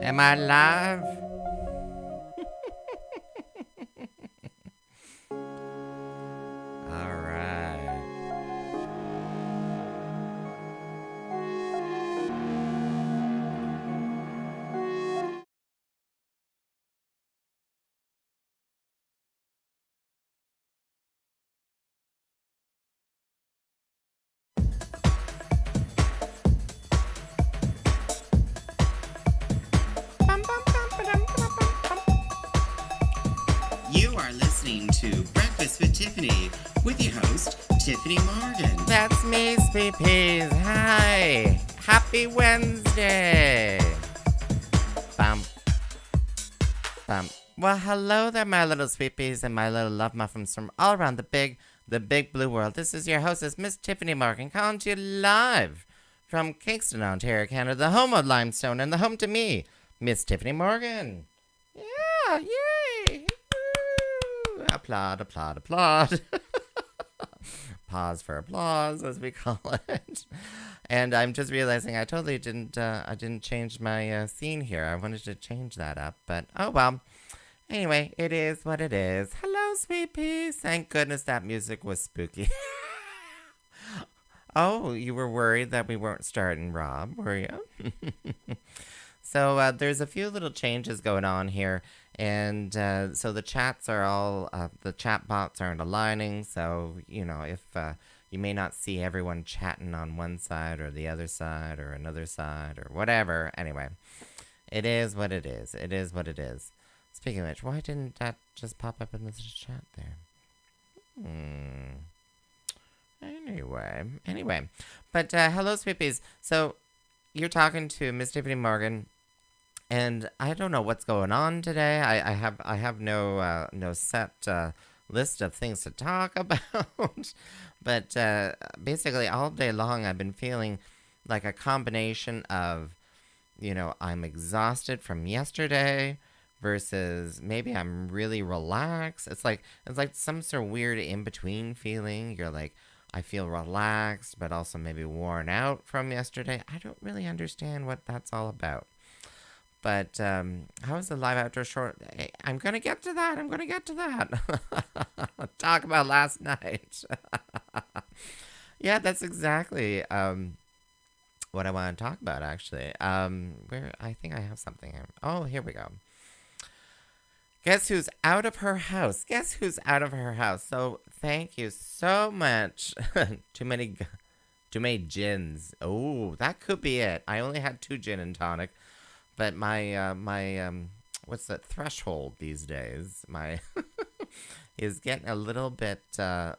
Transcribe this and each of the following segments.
Am I live? All right. You are listening to Breakfast with Tiffany with your host, Tyffanie Morgan. That's me, sweet peas. Hi. Happy Wednesday. Bum. Bum. Well, hello there, my little sweet peas and my little love muffins from all around the big blue world. This is your hostess, Miss Tyffanie Morgan, calling to you live from Kingston, Ontario, Canada, the home of limestone and the home to me, Miss Tyffanie Morgan. Yeah, yay. Woo. Applaud, applaud, applaud. Pause for applause, as we call it. And I'm just realizing I totally didn't change my scene here. I wanted to change that up, but oh well. Anyway, it is what it is. Hello, sweet peas. Thank goodness that music was spooky. Oh, you were worried that we weren't starting, Rob, were you? So there's a few little changes going on here, and so the chats are all the chat bots aren't aligning. So if you may not see everyone chatting on one side or the other side or another side or whatever. Anyway, it is what it is. It is what it is. Speaking of which, why didn't that just pop up in the chat there? Anyway, but hello, Sweepies. So you're talking to Miss Tiffany Morgan. And I don't know what's going on today. I have no set list of things to talk about. But basically all day long I've been feeling like a combination of, I'm exhausted from yesterday versus maybe I'm really relaxed. It's like some sort of weird in-between feeling. You're like, I feel relaxed, but also maybe worn out from yesterday. I don't really understand what that's all about. But how was the live outdoor short? I'm going to get to that. Talk about last night. Yeah, that's exactly what I want to talk about, actually. I think I have something here. Oh, here we go. Guess who's out of her house? So thank you so much. Too many gins. Oh, that could be it. I only had 2 gin and tonic. But my what's that threshold these days? My is getting a little bit thin.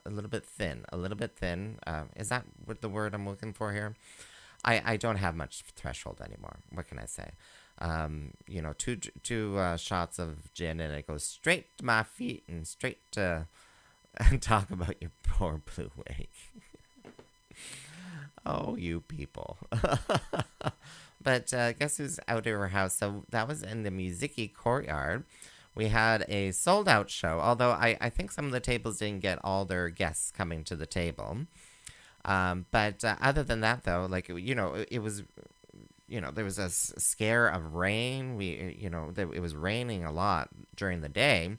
Is that what the word I'm looking for here? I don't have much threshold anymore. What can I say? Two shots of gin and it goes straight to my feet and straight to talk about your poor blue wig. Oh, you people. But guess who's out of her house? So that was in the Musiki courtyard. We had a sold-out show, although I think some of the tables didn't get all their guests coming to the table. But other than that, though, it was, there was a scare of rain. It was raining a lot during the day.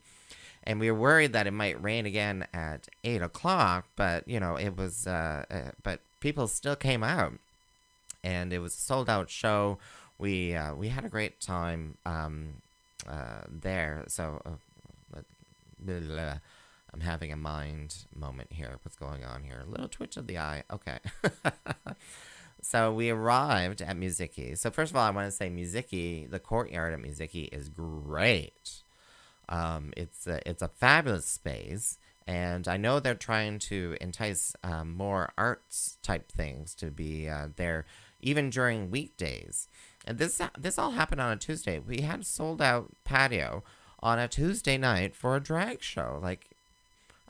And we were worried that it might rain again at 8 o'clock, but, it was, but people still came out. And it was a sold-out show. We had a great time there. So I'm having a mind moment here. What's going on here? A little twitch of the eye. Okay. So we arrived at Musiki. So first of all, I want to say Musiki, the courtyard at Musiki is great. It's a fabulous space. And I know they're trying to entice more arts type things to be there, even during weekdays. And this all happened on a Tuesday. We had a sold out patio on a Tuesday night for a drag show. Like,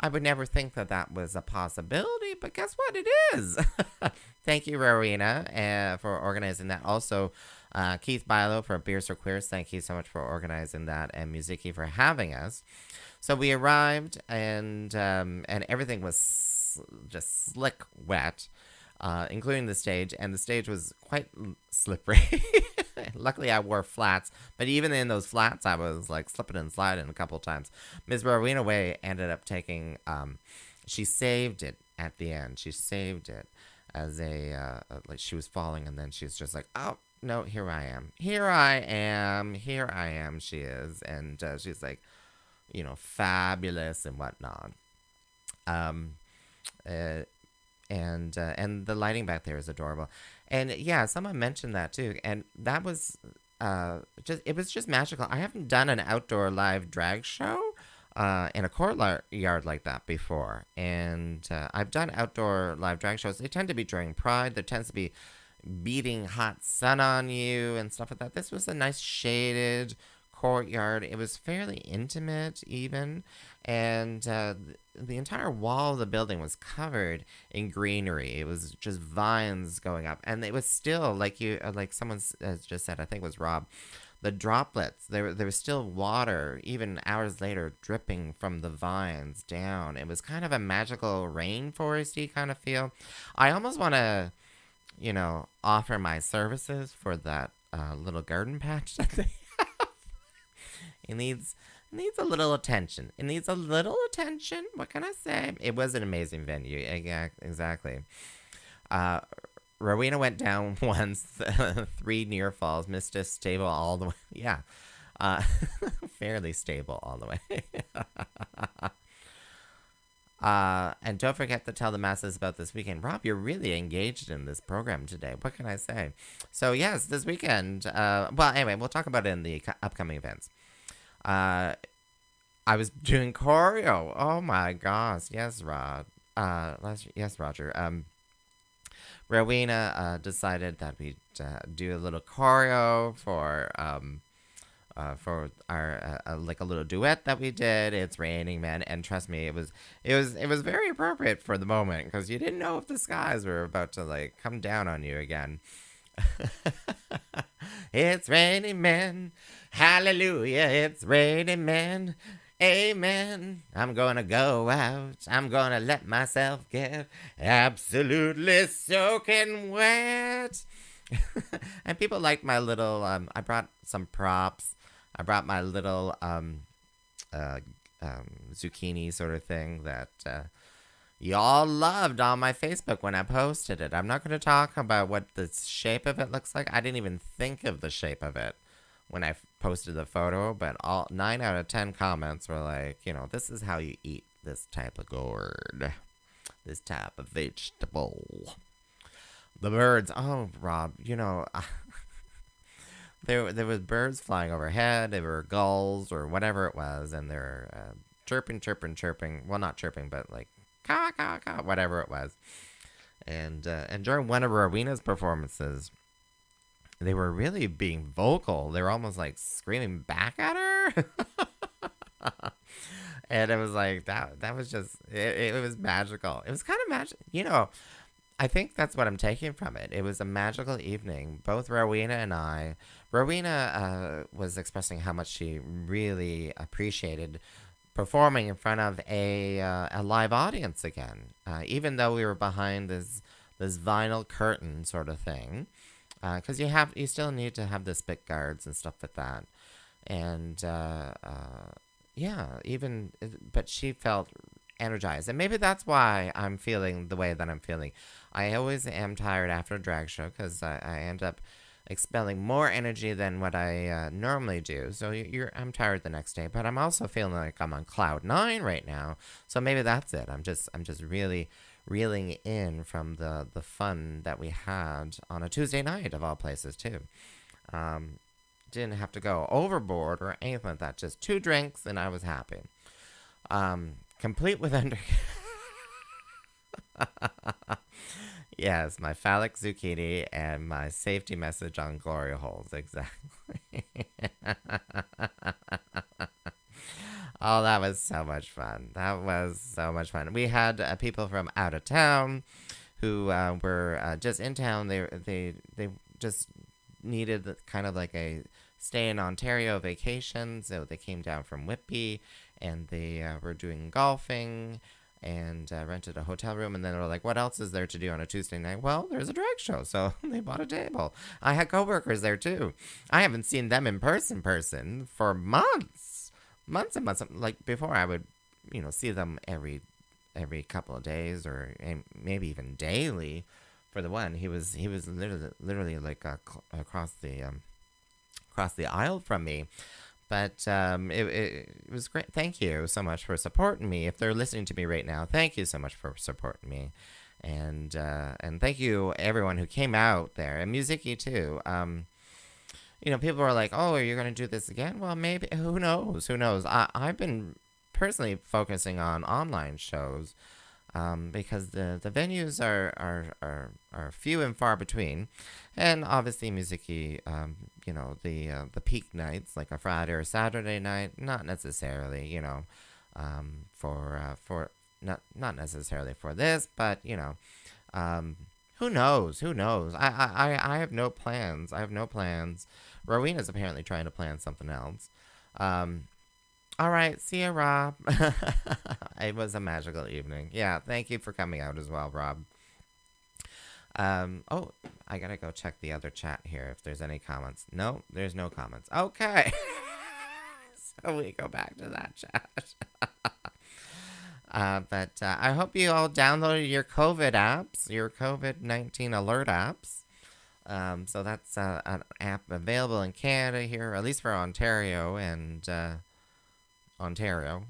I would never think that was a possibility, but guess what? It is. Thank you, Rowena, for organizing that. Also, Keith Bilo for Beers for Queers. Thank you so much for organizing that, and Musiki for having us. So we arrived, and everything was just slick wet, including the stage, and the stage was quite slippery. Luckily, I wore flats, but even in those flats, I was like slipping and sliding a couple times. Miss Rowena Way ended up taking. She saved it at the end. She saved it as like she was falling, and then she's just like, oh no, here I am, here I am, here I am. She is, and she's like, fabulous and whatnot. Um, uh, and the lighting back there is adorable. And yeah, someone mentioned that too, and that was just magical. I haven't done an outdoor live drag show in a courtyard like that before, and I've done outdoor live drag shows. They tend to be during Pride. There tends to be beating hot sun on you and stuff like that. This was a nice shaded courtyard. It was fairly intimate even, and the entire wall of the building was covered in greenery. It was just vines going up, and it was still like someone has just said, I think it was Rob, the droplets, there was still water even hours later dripping from the vines down. It was kind of a magical rainforesty kind of feel. I almost want to offer my services for that little garden patch that they have. It needs a little attention. It needs a little attention. What can I say? It was an amazing venue. Yeah, exactly. Rowena went down once, 3 near falls, missed a stable all the way. Yeah, fairly stable all the way. And don't forget to tell the masses about this weekend. Rob, you're really engaged in this program today. What can I say? So yes, this weekend. Well, anyway, we'll talk about it in the upcoming events. I was doing choreo. Oh my gosh. Yes, Rod. Yes, Roger. Rowena decided that we'd do a little choreo for our like a little duet that we did. It's raining, man, and trust me, it was very appropriate for the moment because you didn't know if the skies were about to like come down on you again. It's raining, man. Hallelujah. It's raining, man. Amen. I'm gonna go out. I'm gonna let myself get absolutely soaking wet. And people liked my little. I brought some props. I brought my little zucchini sort of thing that y'all loved on my Facebook when I posted it. I'm not going to talk about what the shape of it looks like. I didn't even think of the shape of it when I posted the photo, but all 9 out of 10 comments were like, this is how you eat this type of gourd, this type of vegetable. The birds, oh, Rob, there was birds flying overhead. There were gulls or whatever it was, and they were chirping. Well, not chirping, but like caw, caw, caw, whatever it was. And during one of Rowena's performances, they were really being vocal. They were almost like screaming back at her. And it was like that was just it was magical. It was kind of magic. I think that's what I'm taking from it. It was a magical evening. Both Rowena and I. Rowena was expressing how much she really appreciated performing in front of a live audience again, even though we were behind this vinyl curtain sort of thing, because you still need to have the spit guards and stuff like that, and but she felt energized, and maybe that's why I'm feeling the way that I'm feeling. I always am tired after a drag show because I end up expelling more energy than what I normally do. So I'm tired the next day, but I'm also feeling like I'm on cloud 9 right now. So maybe that's it. I'm just really reeling in from the fun that we had on a Tuesday night of all places too. Didn't have to go overboard or anything like that. Just 2 drinks and I was happy. Complete with Yes, my phallic zucchini and my safety message on glory holes. Exactly. Oh, that was so much fun. We had people from out of town who were just in town. They just needed kind of like a stay in Ontario vacation, so they came down from Whitby, and they were doing golfing and rented a hotel room. And then they were like, what else is there to do on a Tuesday night? Well, there's a drag show. So they bought a table. I had coworkers there too. I haven't seen them in person for months. Months and months. Like before I would, see them every couple of days or maybe even daily. For the one, he was literally like across the aisle from me. But it was great. Thank you so much for supporting me. If they're listening to me right now, thank you so much for supporting me, and thank you everyone who came out there, and Musiki too. People were like, "Oh, are you going to do this again?" Well, maybe. Who knows? Who knows? I've been personally focusing on online shows. Because the venues are few and far between, and obviously Musiki, the peak nights like a Friday or Saturday night, not necessarily, for not necessarily for this, but who knows? Who knows? I have no plans. I have no plans. Rowena's apparently trying to plan something else. All right, see ya, Rob. It was a magical evening. Yeah, thank you for coming out as well, Rob. Oh, I gotta go check the other chat here if there's any comments. No, there's no comments. Okay. So we go back to that chat. But I hope you all downloaded your COVID apps, your COVID-19 alert apps. So that's an app available in Canada here, at least for Ontario and Ontario.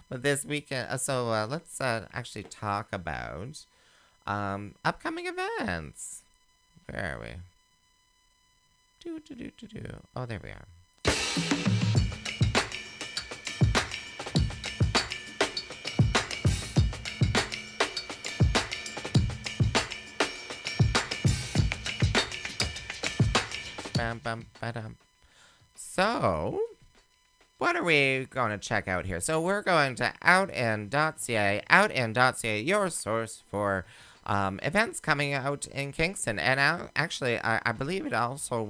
But this weekend, so let's actually talk about upcoming events. Where are we? Oh, there we are. Bam, bam, ba-dum. So, what are we going to check out here? So we're going to outend.ca, outend.ca, your source for events coming out in Kingston. And actually, I believe it also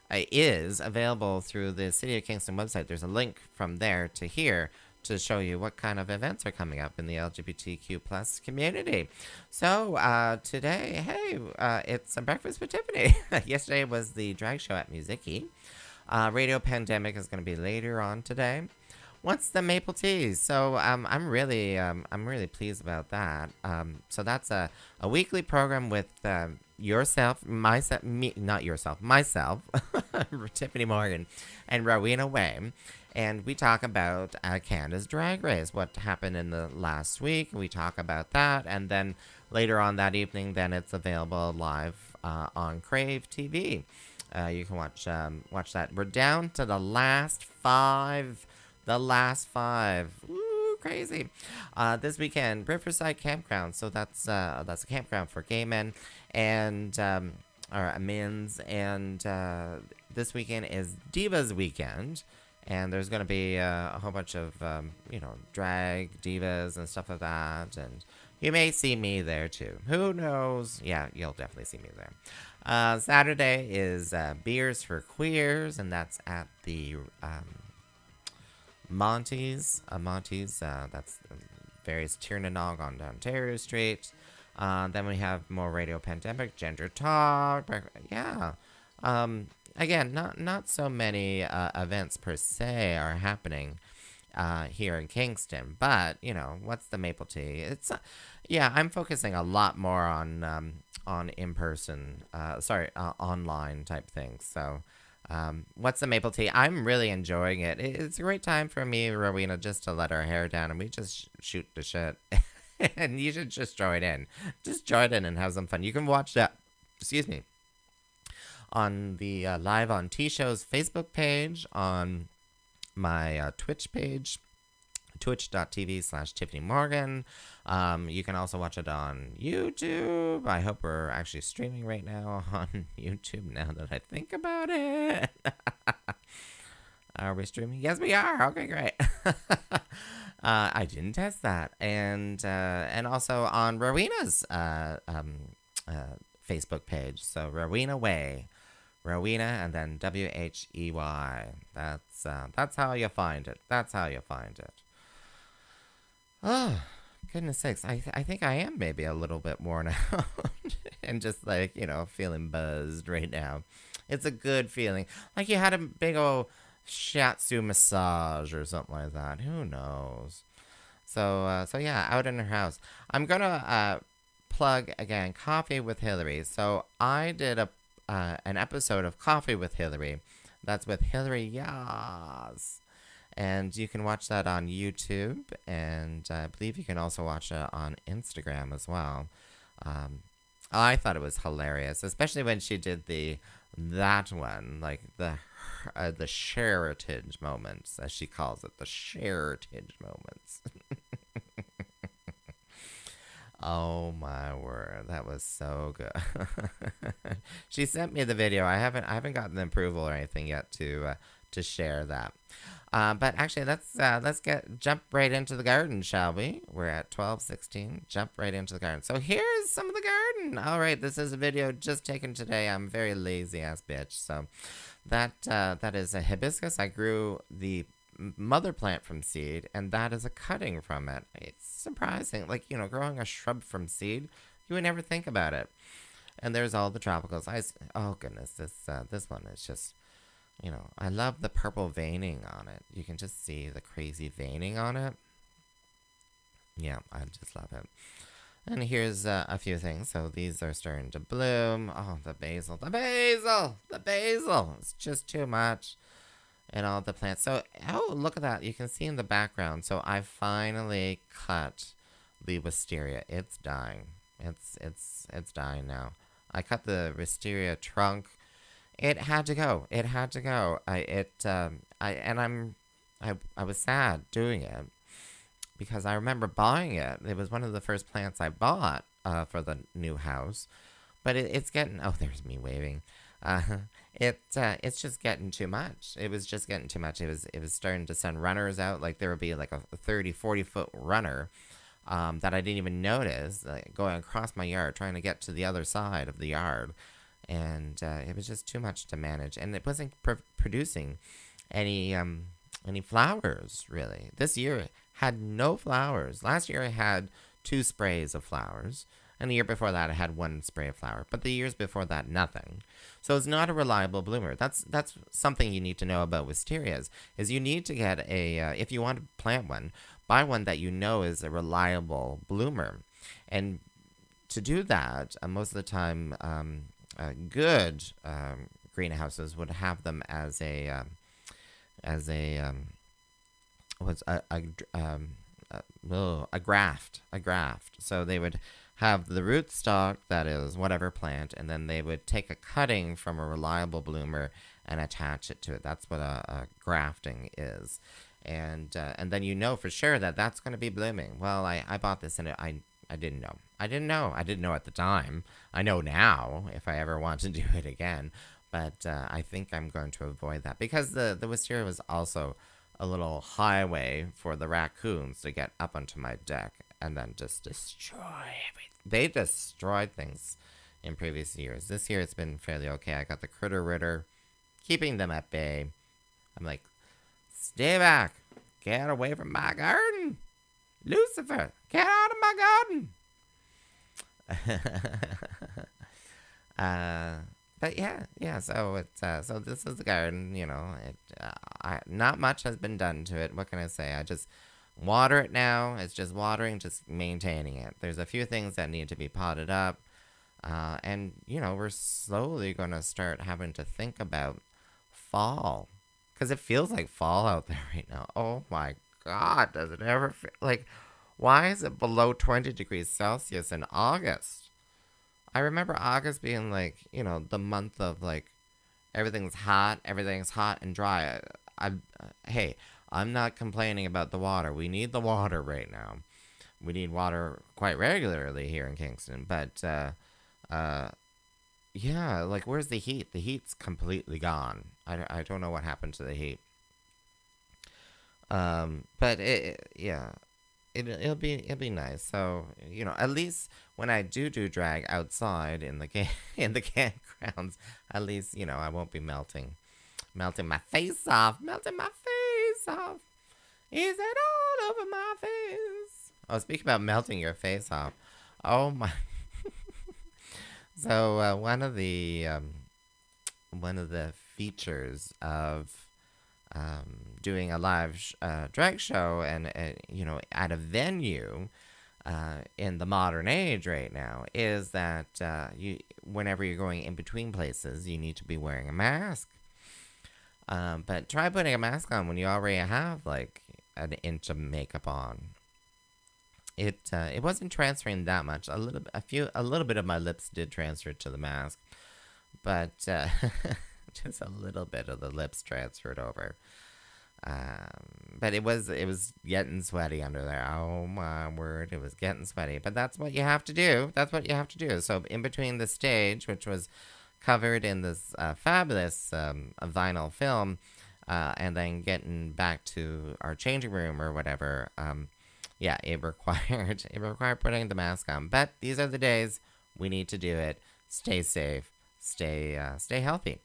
is available through the City of Kingston website. There's a link from there to here to show you what kind of events are coming up in the LGBTQ plus community. So today, hey, it's a Breakfast with Tiffany. Yesterday was the drag show at Musiki. Radio Pandemic is going to be later on today. What's the Maple Teas? So I'm really pleased about that. So that's a weekly program with myself, Tiffanie Morgan, and Rowena Way. And we talk about Canada's Drag Race, what happened in the last week. We talk about that. And then later on that evening, then it's available live on Crave TV. You can watch that. We're down to the last five. Ooh, crazy. This weekend, Riverside Campground. So that's a campground for gay men and or men's. And this weekend is Divas Weekend. And there's going to be a whole bunch of, drag divas and stuff like that. And you may see me there, too. Who knows? Yeah, you'll definitely see me there. Saturday is Beers for Queers, and that's at the Monty's. That's various Tiernanog on Ontario Street. Then we have more Radio Pandemic, Gender Talk. Yeah. Again, not so many events per se are happening here in Kingston, but what's the Maple Tea? It's I'm focusing a lot more on in-person, online type things. So, what's the Maple Tea? I'm really enjoying it. It's a great time for me, Rowena, just to let our hair down and we just shoot the shit. And you should just join in. Just join in and have some fun. You can watch that. Excuse me. On the Live on T-Show's Facebook page, on my Twitch page, twitch.tv/Tiffanie Morgan. You can also watch it on YouTube. I hope we're actually streaming right now on YouTube now that I think about it. Are we streaming? Yes, we are. Okay, great. I didn't test that. And also on Rowena's Facebook page. So Rowena Way. Rowena and then WHEY. That's how you find it. That's how you find it. Oh, goodness sakes. I think I am maybe a little bit worn out and just like, feeling buzzed right now. It's a good feeling. Like you had a big old shiatsu massage or something like that. Who knows? So yeah, out in her house. I'm gonna plug again Coffee with Hillary. So I did an episode of Coffee with Hillary. That's with Hillary Yas. And you can watch that on YouTube, and I believe you can also watch it on Instagram as well. I thought it was hilarious, especially when she did that one, like the Sheritage moments, as she calls it, the Sheritage moments. Oh my word, that was so good. She sent me the video. I haven't gotten the approval or anything yet to share that. But actually, let's jump right into the garden, shall we? We're at 12:16. Jump right into the garden. So here's some of the garden. All right, this is a video just taken today. I'm a very lazy ass bitch. So that is a hibiscus. I grew the mother plant from seed, and that is a cutting from it. It's surprising, like growing a shrub from seed. You would never think about it. And there's all the tropicals. Oh goodness, this one is just. I love the purple veining on it. You can just see the crazy veining on it. Yeah, I just love it. And here's a few things. So these are starting to bloom. Oh, the basil. The basil! The basil! It's just too much. And all the plants. So, oh, look at that. You can see in the background. So I finally cut the wisteria. It's dying. It's dying now. I cut the wisteria trunk. It had to go. It had to go. I was sad doing it because I remember buying it. It was one of the first plants I bought for the new house, but it's getting. Oh, there's me waving. It's just getting too much. It was just getting too much. It was starting to send runners out. Like there would be like a 30-40 foot runner that I didn't even notice, like, going across my yard, trying to get to the other side of the yard. And it was just too much to manage, and it wasn't producing any flowers really. This year it had no flowers. Last year I had 2 sprays of flowers, and the year before that I had 1 spray of flower. But the years before that, nothing. So it's not a reliable bloomer. That's something you need to know about wisterias. Is you need to get if you want to plant one, buy one that is a reliable bloomer, and to do that, most of the time. Good greenhouses would have them as a graft. So they would have the rootstock, that is whatever plant, and then they would take a cutting from a reliable bloomer and attach it to it. That's what a grafting is, and then for sure that that's going to be blooming. Well, I bought this and I didn't know. I didn't know at the time. I know now if I ever want to do it again. But I think I'm going to avoid that because the wisteria was also a little highway for the raccoons to get up onto my deck and then just destroy everything. They destroyed things in previous years. This year it's been fairly okay. I got the critter ritter, keeping them at bay. I'm like, stay back. Get away from my garden. Lucifer, get out of my garden. But yeah. So so this is the garden. Not much has been done to it. What can I say? I just water it now. It's just watering, just maintaining it. There's a few things that need to be potted up, and we're slowly gonna start having to think about fall, because it feels like fall out there right now. Oh my God, does it ever feel like? Why is it below 20 degrees Celsius in August? I remember August being like, the month of like, everything's hot and dry. Hey, I'm not complaining about the water. We need the water right now. We need water quite regularly here in Kingston. But, yeah, like, where's the heat? The heat's completely gone. I don't know what happened to the heat. But it'll be nice. So at least when I do drag outside in the campgrounds, at least I won't be melting my face off. Is it all over my face? Oh, speak about melting your face off. Oh my. So one of the features of doing a live drag show and at a venue in the modern age right now is that you whenever you're going in between places you need to be wearing a mask. But try putting a mask on when you already have like an inch of makeup on. It wasn't transferring that much. A little bit of my lips did transfer to the mask, but just a little bit of the lips transferred over. But it was getting sweaty under there. Oh my word, it was getting sweaty. But that's what you have to do. That's what you have to do. So in between the stage, which was covered in this fabulous vinyl film, and then getting back to our changing room or whatever, yeah, it required putting the mask on. But these are the days we need to do it. Stay safe. Stay healthy.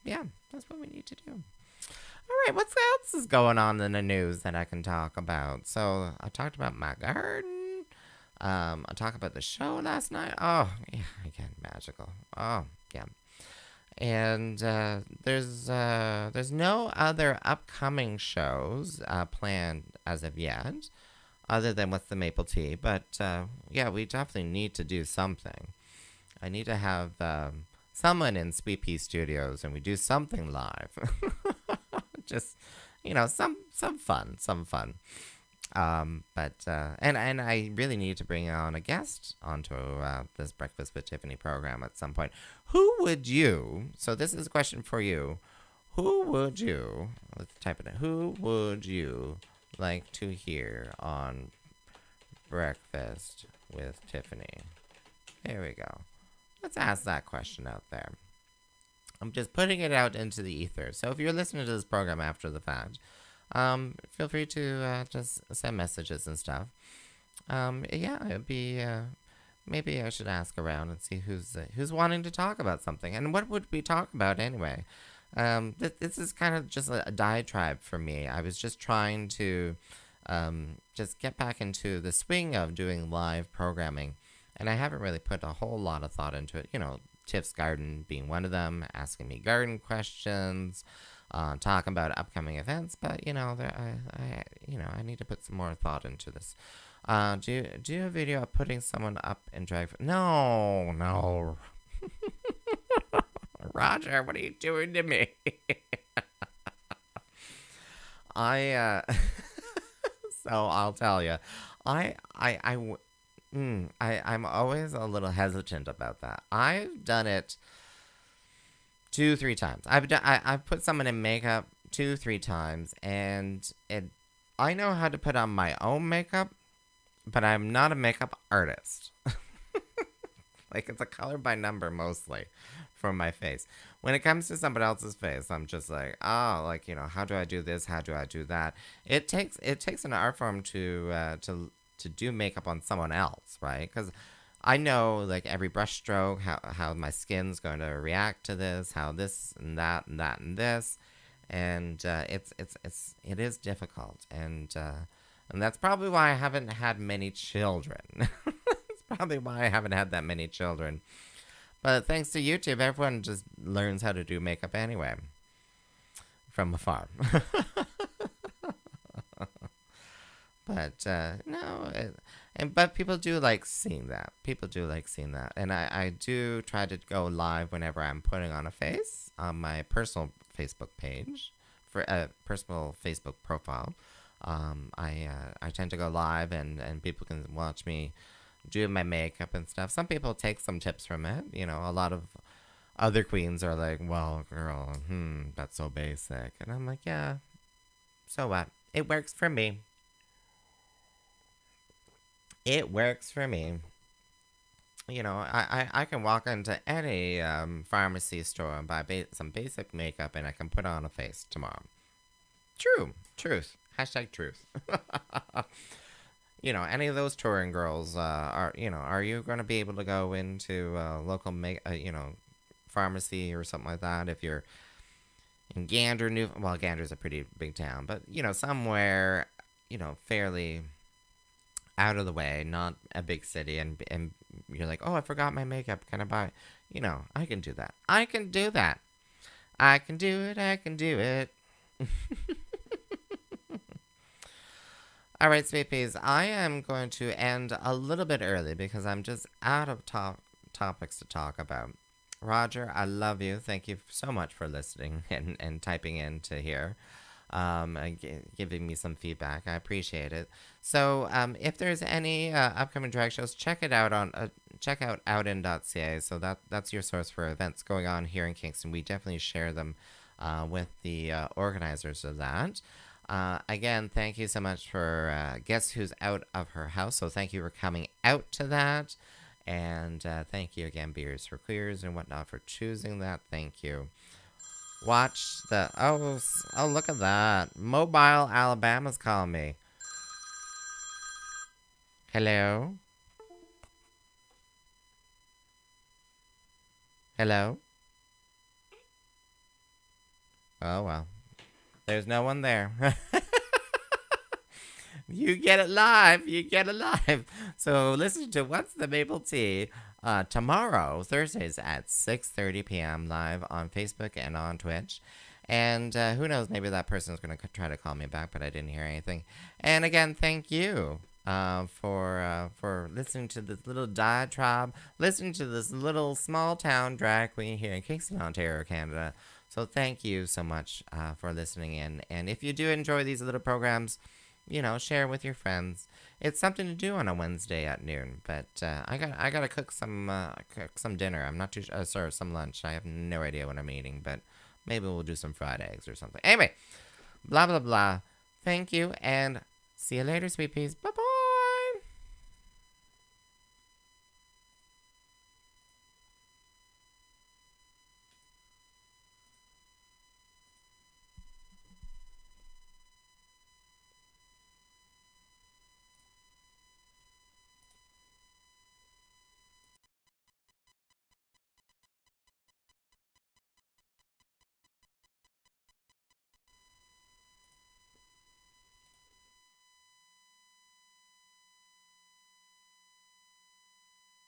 Yeah, that's what we need to do. All right, what else is going on in the news that I can talk about? So I talked about my garden. I talked about the show last night. Oh, yeah, again, magical. Oh, yeah. And there's no other upcoming shows planned as of yet, other than with the maple tea. But yeah, we definitely need to do something. I need to have someone in Sweet Pea Studios, and we do something live. Just some fun. But and I really need to bring on a guest onto this Breakfast with Tiffany program at some point. Who would you? So this is a question for you. Who would you? Let's type it in. Who would you like to hear on Breakfast with Tiffany? There we go. Let's ask that question out there. I'm just putting it out into the ether. So if you're listening to this program after the fact, feel free to just send messages and stuff. Yeah, it'd be maybe I should ask around and see who's wanting to talk about something, and what would we talk about anyway. This is kind of just a diatribe for me. I was just trying to just get back into the swing of doing live programming, and I haven't really put a whole lot of thought into it. Tiff's Garden being one of them, asking me garden questions, talking about upcoming events. But I need to put some more thought into this. Do you a video of putting someone up in drag? No, Roger, what are you doing to me? So I'll tell you, I'm always a little hesitant about that. I've done it 2-3 times. I've put someone in makeup 2-3 times, and I know how to put on my own makeup, but I'm not a makeup artist. Like, it's a color by number mostly for my face. When it comes to somebody else's face, I'm just like, how do I do this? How do I do that? It takes an art form to do makeup on someone else, right? Because I know like every brush stroke, how my skin's going to react to this, how this and that and that and this, and it is difficult, and that's probably why I haven't had many children. It's probably why I haven't had that many children. But thanks to YouTube, everyone just learns how to do makeup anyway, from afar. But no, but people do like seeing that. And I do try to go live whenever I'm putting on a face on my personal Facebook page, for a personal Facebook profile. I tend to go live, and people can watch me do my makeup and stuff. Some people take some tips from it. A lot of other queens are like, "Well, girl, that's so basic," and I'm like, "Yeah, so what? It works for me." It works for me. I can walk into any pharmacy store and buy some basic makeup, and I can put on a face tomorrow. Truth. Hashtag truth. Any of those touring girls are you going to be able to go into local pharmacy or something like that if you're in Gander, Gander's a pretty big town, but somewhere fairly out of the way, not a big city, and you're like, oh, I forgot my makeup. Can I buy? I can do that. I can do that. I can do it. I can do it. All right, sweet peas. I am going to end a little bit early because I'm just out of topics to talk about. Roger, I love you. Thank you so much for listening and typing in to here, and giving me some feedback. I appreciate it. So, if there's any upcoming drag shows, check it out check out outin.ca. So that's your source for events going on here in Kingston. We definitely share them with the organizers of that. Again, thank you so much for Guess Who's Out of Her House. So thank you for coming out to that. And thank you again, Beers for Queers and whatnot, for choosing that. Thank you. Watch the... Oh, look at that. Mobile Alabama's calling me. Hello? Hello? Oh, well. There's no one there. You get it live. You get it live. So listen to What's the Maple Tea tomorrow, Thursdays at 6:30 p.m. live on Facebook and on Twitch. And who knows, maybe that person is going to try to call me back, but I didn't hear anything. And again, thank you for listening to this little diatribe, listening to this little small town drag queen here in Kingston, Ontario, Canada. So thank you so much for listening in. And if you do enjoy these little programs, share with your friends. It's something to do on a Wednesday at noon. But I gotta cook some dinner. I'm not too sorry, some lunch. I have no idea what I'm eating, but maybe we'll do some fried eggs or something. Anyway, blah blah blah. Thank you, and see you later, sweet peas. Bye.